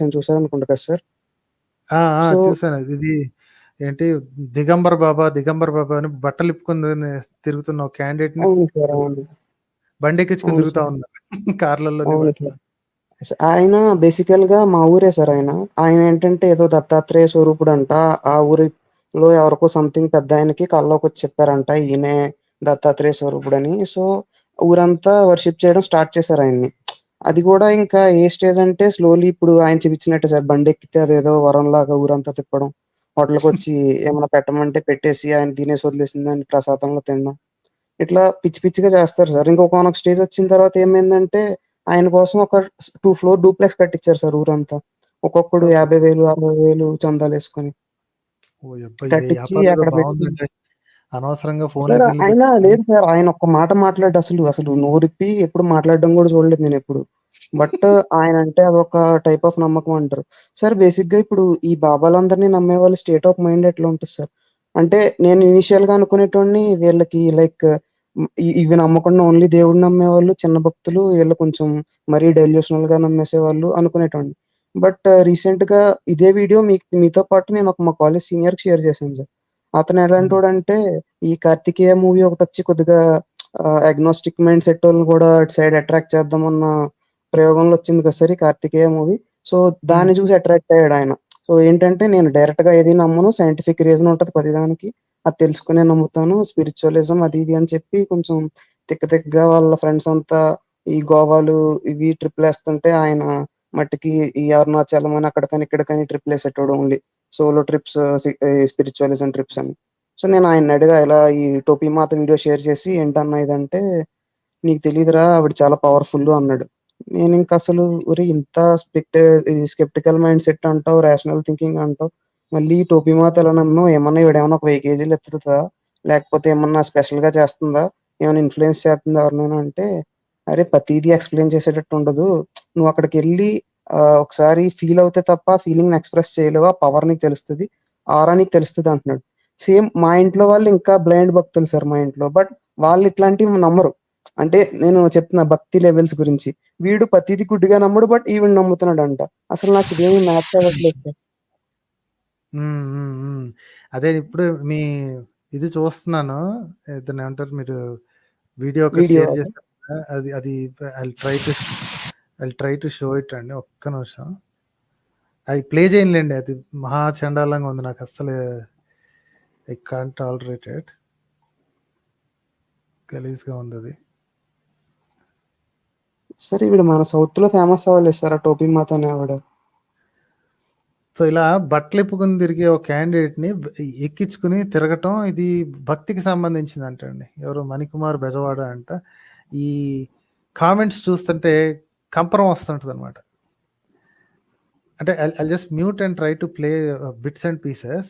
చూసారనుకుంటా కదా సార్. ఆ! ఆ! సో చూసాను. ఇది ఏంటి 'దిగంబర్ బాబా' అని బట్టలిప్పుకొని తిరుగుతున్న ఒక క్యాండిడేట్‌ని అవును సార్. అవును. బండెక్కించుకొని అవును తిరుగుతా సార్. ఉన్నారు. కార్‌లల్లోని అవును వాటిలో. సార్. ఆయన బేసికల్‌గా మా ఊరే సార్ ఆయన. ఆయనేంటంటే ఏదో దత్తాత్రేయ స్వరూపుడంట. ఆ ఊరిలో ఎవరికో సంథింగ్ పెద్దాయనకి కల్లోకొచ్చి చెప్పారంట. ఈయనే దత్తాత్రేయ స్వరూపుడని. సో, ఊరంతా వర్షిప్ చేయడం స్టార్ట్ చేశారాయన్ని. అది గూడా ఇంకా ఏ స్టేజ్ అంటే స్లోలీ ఇప్పుడు ఆయన చూపించినట్టే సార్ బండెక్కితే అదేదో వరంలాగా ఊరంతా తిప్పడం. హోటల్‌కొచ్చి ఏమన్నా పెట్టమంటే పెట్టేసి ఆయన తినేసి వదిలేసిన దాన్ని ప్రసాదంలా తినడం. ఇట్లా పిచ్చి పిచ్చిగా చేస్తారు సార్. ఇంకొకానొక స్టేజొచ్చిన తర్వాత ఏమైందంటే, ఆయన కోసం ఒక 2 ఫ్లోర్ డూప్లెక్స్ కట్టిచ్చారు సార్ ఊరంతా. ఒక్కొక్కడు ఓకే. 50,000, 60,000 చందాలేసుకొని. ఓయబ్బా! ఇది కట్టిచ్చి వ్యాపారం ఏదో అక్కడ పెట్టి బావుందండి. అనవసరంగా సార్ ఫోన్‌లోకెళ్ళి ఆయన పెట్టుకొని లేదు సార్. ఆయన ఒక్క మాట మాట్లాడడు అసలు నోరిప్పి ఎప్పుడు మాట్లాడడం గూడా చూడలేదు నేనెప్పుడు. బట్ ఆయనంటే అదొక టైప్ ఆఫ్ నమ్మకం అంటారు. సార్ బేసిక్‌గా ఇప్పుడు ఈ బాబాలందరిని నమ్మేవాళ్ళ స్టేట్ ఆఫ్ మైండ్ ఎట్లా ఉంటది సార్? అంటే నేను ఇనీషియల్‌గా అనుకునేటోడిని వీళ్ళకి లైక్ ఇవి నమ్మకుండా ఓన్లీ దేవుడిని నమ్మేవాళ్ళు చిన్న భక్తులు, వీళ్ళు కొంచెం మరీ డెల్యూషనల్‌గా నమ్మేసేవాళ్ళు అనుకునేటోడిని. బట్ రీసెంట్‌గా ఇదే వీడియో మీతో పాటు నేను మా కాలేజ్ సీనియర్‌కి షేర్ చేశాను సార్. అతను హ్మ్. ఎలాంటోడంటే ఈ 'కార్తికేయ' మూవీ ఒకటొచ్చి కొద్దిగా అగ్నోస్టిక్ మైండ్ సెట్టోళ్ళని గూడా అటు సైడ్ అట్రాక్ట్ చేద్దామన్న ప్రయోగంలో వచ్చింది కదా సార్ ఈ 'కార్తికేయ' మూవీ. సో, హ్మ్. దాన్ని చూసి అట్రాక్ట్ అయ్యాడాయన. సో, ఏంటంటే నేను డైరెక్ట్‌గా ఏది నమ్మను. సైంటిఫిక్ రీజన్ ఉంటది ప్రతిదానికి. అది తెలుసుకునే నమ్ముతాను. స్పిరిచ్యువలిజం అది ఇది అని చెప్పి కొంచెం తిక్కగా వాళ్ళ ఫ్రెండ్స్ అంతా ఈ గోవాలు ఇవి ట్రిప్పులేస్తుంటే ఆయన మట్టికి ఈ అరుణాచలం అని అక్కడికని ఇక్కడికని ట్రిప్పులేసేటోడు ఓన్లీ. సోలో ట్రిప్స్ ఈ స్పిరిచ్యువలిజం ట్రిప్స్ అని. సో, నేను ఆయన్నడిగా ఇలా ఈ 'టోపీ మాత' వీడియో షేర్ చేసి ఏంటన్నా ఇదంటే, "నీకు తెలీదురా ఆవిడ చాలా పవర్‌ఫుల్లు" అన్నాడు. నేనింకసలు ఒరేయ్! ఇంత స్కెప్టికల్ మైండ్ సెట్ అంటావు, రేషనల్ థింకింగ్ అంటావు. మళ్ళీ 'టోపీ మాత' ఎలా నమ్మావు? ఏమన్నా ఈవిడేమన్నా ఒక 1000 కేజీలు ఎత్తుతదా? లేకపోతే ఏమన్నా స్పెషల్‌గా చేస్తుందా? ఏమైనా ఇన్‌ఫ్లూయెన్స్ చేస్తుందా ఎవరినైనా అంటే, "అరే! ప్రతీదీ ఎక్స్‌ప్లెయిన్ చేసేటట్టు ఉండదు. నువ్వక్కడికెళ్ళి ఒకసారి ఫీల్ అవుతే తప్ప ఆ ఫీలింగ్‌ని ఎక్స్‌ప్రెస్ చేయలేవు. ఆ పవర్ నీకు తెలుస్తది. ఆరా నీకు తెలుస్తది" అంటున్నాడు. సేమ్ మా ఇంట్లో వాళ్ళు ఇంకా బ్లైండ్ భక్తులు సార్ మా ఇంట్లో. బట్ వాళ్ళిట్లాంటివి నమ్మరు. అంటే నేను చెప్తున్నా భక్తి లెవెల్స్ గురించి. వీడు ప్రతీది గుడ్డిగా నమ్మడు. బట్ ఈవిడ నమ్ముతున్నాడంట. అసలు నాకిదేమి మ్యాచ్ అవ్వట్లేదు సార్. హ్మ్. హ్మ్. హ్మ్. అదే ఇప్పుడు మీ ఇది చూస్తున్నాను. దాన్నేమంటారు మీరు వీడియో ఒకటి వీడియో షేర్ అది. చేశారు కదా! అది I'll try to show it అండి. ఒక్క నిమిషం. అది ప్లే చేయనులెండి. అది మహా చండాలంగా ఉంది. నాకస్సలు ఐ కాంట్ టాలరేట్ ఇట్. గలీజ్‌గా ఉందది. సార్ ఈవిడ మన సౌత్‌లో ఫేమస్ అవ్వలేదు సార్ ఆ 'టోపీ మాత' అనే ఆవిడ. సో, ఇలా బట్టలిప్పుకొని తిరిగే ఒక క్యాండిడేట్‌ని ఎక్కించుకొని తిరగటం ఇది భక్తికి సంబంధించిందంటండి. ఎవరో 'మణికుమార్ బెజవాడ' అంట. ఈ కామెంట్స్ చూస్తుంటే కంపరం వస్తుంటదనమాట. అంటే I'll just mute and try to play bits and pieces.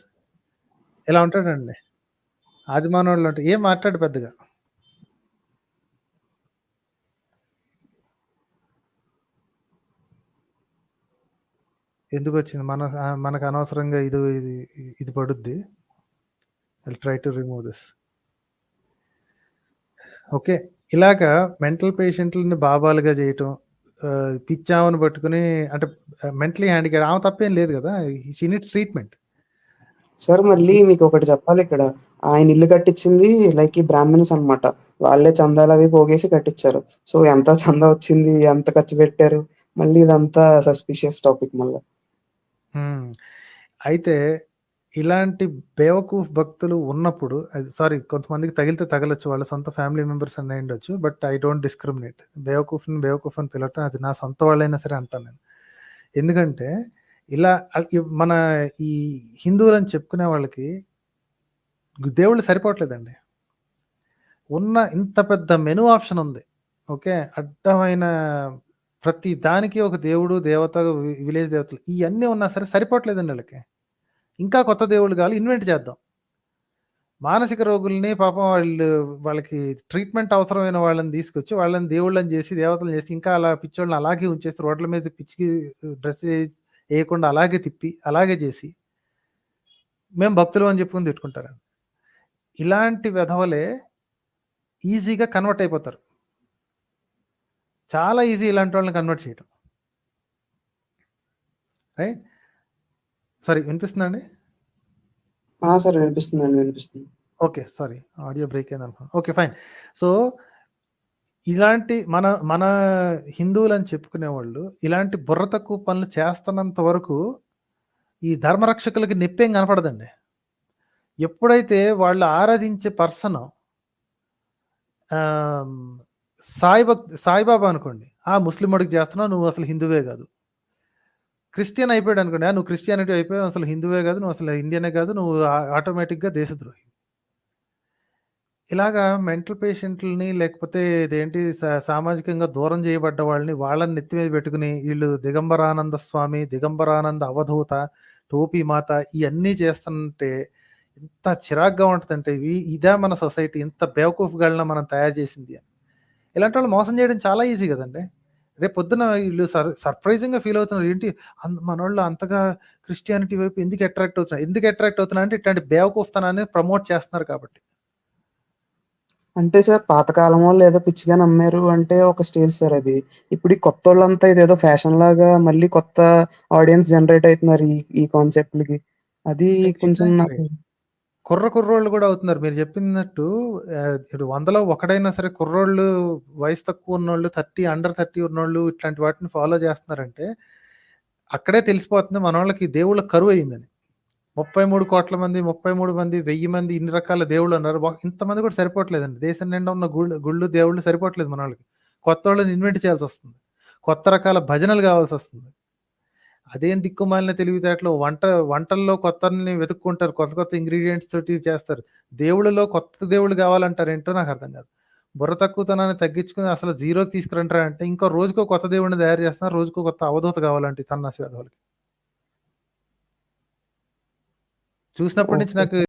ఇలా ఉంటాడండి. ఆదిమానవుడిలో ఉంటే ఏం మాట్లాడు పెద్దగా. ఎందుకొచ్చింది? మనకు అనవసరంగా ఇది పడుద్ది. I'll try to remove this. Okay. ఇలాగా మెంటల్ పేషెంట్‌లని బాబాలుగా చేయటం. పిచ్చామెను పట్టుకొని అంటే మెంటల్లీ హ్యాండిక్యాప్డ్ ఆమె తప్పేం లేదు గదా! She needs treatment. సార్ మళ్ళీ మీకొకటి చెప్పాలిక్కడ. ఆయన ఇల్లు కట్టిచ్చింది లైక్ ఈ బ్రాహ్మిన్స్ అనమాట. వాళ్ళే చందాలవి పోగేసి కట్టిచ్చారు. సో, ఎంత చందా వచ్చింది? ఎంత ఖర్చు పెట్టారు? మళ్ళీ ఇదంతా సస్పిషియస్ టాపిక్ మళ్ళా. హ్మ్. అయితే ఇలాంటి బేవకూఫ్ భక్తులు ఉన్నప్పుడు అది సారీ కొంతమందికి తగిలితే తగలొచ్చు. వాళ్ళ సొంత ఫ్యామిలీ మెంబర్స్ అన్న అయ్యుండొచ్చు. But I don't discriminate. బేవకూఫ్ అని పిలవటం అది నా సొంత వాళ్ళైనా సరే అంటాను నేను. ఎందుకంటే ఇలా మన ఈ హిందువులని చెప్పుకునే వాళ్ళకి దేవుళ్ళు సరిపోవట్లేదండి. ఉన్న ఇంత పెద్ద మెనూ ఆప్షన్ ఉంది. ఓకే. అడ్డమైన ప్రతి దానికి ఒక దేవుడు, దేవత, విలేజ్ దేవతలు ఇయన్నీ ఉన్నా సరే సరిపోవట్లేదండి ఆళ్ళకి. ఇంకా కొత్త దేవుళ్ళు కావాలి ఇన్వెంట్ చేద్దాం. మానసిక రోగుల్ని పాపం వాళ్ళకి ట్రీట్మెంట్ అవసరమైన వాళ్ళని తీసుకొచ్చి వాళ్ళని దేవుళ్ళని చేసి, దేవతలను చేసి ఇంకా అలా పిచ్చోళ్ళని అలాగే ఉంచేసి రోడ్ల మీద పిచ్చికి డ్రెస్ ఏయకుండా అలాగే తిప్పి, అలాగే చేసి మేము భక్తులం అని చెప్పుకొని తిట్టుకుంటారండి. ఇలాంటి వెధవలే ఈజీగా కన్వర్ట్ అయిపోతారు. చాలా ఈజీ ఇలాంటి వాళ్ళని కన్వర్ట్ చేయటం. రైట్? సారీ వినిపిస్తుందండి? సార్ వినిపిస్తుందండి. వినిపిస్తుంది. ఓకే. సారీ. ఆడియో బ్రేక్ అయిందనుకున్నాను. ఓకే. ఫైన్. సో, ఇలాంటి మన మన హిందువులని చెప్పుకునేవాళ్ళు ఇలాంటి బుర్ర తక్కువ పనులు చేస్తున్నంత వరకు ఈ ధర్మరక్షకులకి నొప్పేం కనపడదండి. ఎప్పుడైతే వాళ్ళు ఆరాధించే పర్సన్ ఆహ్, సాయిబాబా అనుకోండి. ముస్లిమోడికి చేస్తున్నావు, నువ్వు అసలు హిందువే గాదు. క్రిస్టియన్ అయిపోయాడనుకోండి. నువ్వు క్రిస్టియానిటీ అయిపోయావు, అసలు హిందువే గాదు, నువ్వు అసలు ఇండియనే గాదు, నువ్వు ఆటోమేటిక్‌గా దేశద్రోహి. ఇలాగా మెంటల్ పేషెంట్‌లని లేకపోతే ఇదేంటి సామాజికంగా దూరం చేయబడ్డ వాళ్ళని నెత్తి మీద పెట్టుకొని ఈళ్ళు దిగంబరానంద స్వామి, దిగంబరానంద అవధూత, టోపీ మాత ఇయన్నీ చేస్తుంటే ఎంత చిరాకుగా ఉంటదంటే ఇదా మన సొసైటీ, ఇంత బేవకూఫ్‌గాళ్ళనా మనం తయారు చేసింది అని. ఇలాంటి వాళ్ళు మోసం చేయడం చాలా ఈజీ గదండీ! రేపొద్దున ఈళ్ళు సర్ప్రైజింగ్‌గా ఫీల్ అవుతున్నారు. ఏంటి మనోళ్ళు అంతగా క్రిస్టియానిటీ వైపు ఎందుకు అట్రాక్ట్ అవుతున్నారు? ఎందుకు అట్రాక్ట్ అవుతున్నారంటే ఇట్లాంటి బేవకూఫ్‌తనాన్ని ప్రమోట్ చేస్తున్నారు కాబట్టి. అంటే సార్ పాతకాలమోళ్ళు ఏదో పిచ్చిగా నమ్మారు అంటే ఒక స్టేజ్ సార్ అది. ఇప్పుడు ఈ కొత్తోళ్ళంతా ఇదేదో ఫ్యాషన్‌లాగా మళ్ళీ కొత్త ఆడియన్స్ జనరేట్ అయితున్నారు ఈ కాన్సెప్ట్‌లకి. అది కొంచెం ఎగ్జాక్ట్‌లీ. నాకు కుర్రోళ్ళు గూడా అవుతున్నారు. మీరు చెప్పినట్టు ఇప్పుడు 100లో ఒకడైనా సరే కుర్రోళ్ళు వయసు తక్కువ ఉన్నోళ్ళు, అండర్ 30 ఉన్నోళ్ళు ఇట్లాంటి వాటిని ఫాలో చేస్తున్నారంటే, అక్కడే తెలిసిపోతుంది మనోళ్ళకి దేవుళ్ళ కరువయిందని. 33,00,00,000 మంది, 33 మంది, 1000 మంది ఇన్ని రకాల దేవుళ్ళున్నారు. ఇంతమంది కూడా సరిపోవట్లేదండి. దేశం నిండా ఉన్న గుళ్ళు, దేవుళ్ళు సరిపోవట్లేదు మనోళ్ళకి. కొత్తోళ్ళని ఇన్వెంట్ చేయాల్సొస్తుంది. కొత్త రకాల భజనలు గావాల్సొస్తుంది. అదేం దిక్కుమాలిన తెలివితేటలు వంటల్లో కొత్తల్ని వెతుక్కుంటారు. కొత్త కొత్త ఇంగ్రీడియెంట్స్ తోటి చేస్తారు. దేవుళ్ళలో కొత్త దేవుళ్ళు గావాలంటారేంటో నాకర్థం గాదు. బుర్ర తక్కువతనాన్ని తగ్గించుకొని అసలు జీరోకి తీసుకురండిరా అంటే, ఇంకో రోజుకో కొత్త దేవుడిని తయారు చేస్తున్నారు. రోజుకో కొత్త అవధూత గావాలంట ఈ సన్నాసి వెధవలకి. చూసినప్పటి నుంచి ఓకే. నాకు